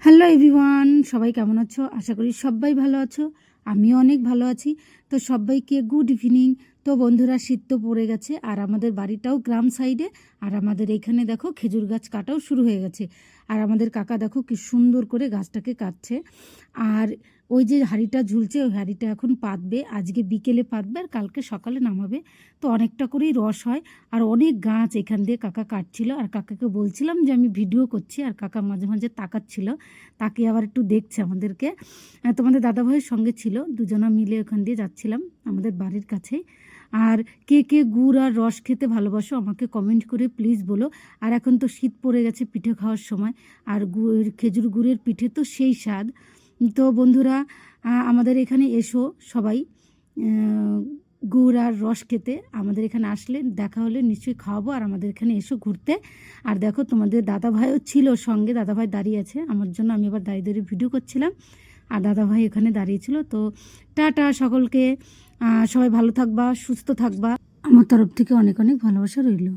Hello everyone, সবাই কেমন আছো? আশা করি সবাই ভালো আছো। আমিও অনেক ভালো আছি। তো সবাইকে গুড ইভিনিং। তো বন্ধুরা, শীত তো পড়ে গেছে আর আমাদের বাড়িটাও গ্রাম সাইডে। আর আমাদের এখানে দেখো খেজুর গাছ কাটাও শুরু হয়ে গেছে। আর আমাদের কাকা দেখো কি সুন্দর করে গাছটাকে কাটছে। আর ওই যে হাঁড়িটা ঝুলছে, ওই হাঁড়িটা এখন পাতবে। আজকে বিকেলে পাতবে আর কালকে সকালে নামাবে। তো অনেকটা করেই রস হয়। আর অনেক গাছ এখান দিয়ে কাকা কাটছিল। আর কাকাকে বলছিলাম যে আমি ভিডিও করছি, আর কাকা মাঝে মাঝে তাকাচ্ছিল, তাকে আবার একটু দেখছে আমাদেরকে। তোমাদের দাদাভাইয়ের সঙ্গে ছিল, দুজনা মিলে ওখান দিয়ে যাচ্ছিলাম আমাদের বাড়ির কাছেই। আর কে কে গুড় আর রস খেতে ভালোবাসো আমাকে কমেন্ট করে প্লিজ বলো। আর এখন তো শীত পড়ে গেছে, পিঠে খাওয়ার সময়। আর খেজুর গুড়ের পিঠে তো সেই স্বাদ। তো বন্ধুরা, আমাদের এখানে এসো সবাই গুড় আর রস খেতে। আমাদের এখানে আসলে দেখা হলে নিশ্চয়ই খাওয়াবো। আর আমাদের এখানে এসো ঘুরতে। আর দেখো তোমাদের দাদাভাইও ছিল সঙ্গে, দাদাভাই দাঁড়িয়ে আছে আমার জন্য। আমি আবার দাঁড়িয়ে দাঁড়িয়ে ভিডিও করছিলাম আর দাদাভাই এখানে দাঁড়িয়েছিল। তো টাটা সকলকে। সবাই ভালো থাকবা, সুস্থ থাকবা। আমার তরফ থেকে অনেক অনেক ভালোবাসা রইল।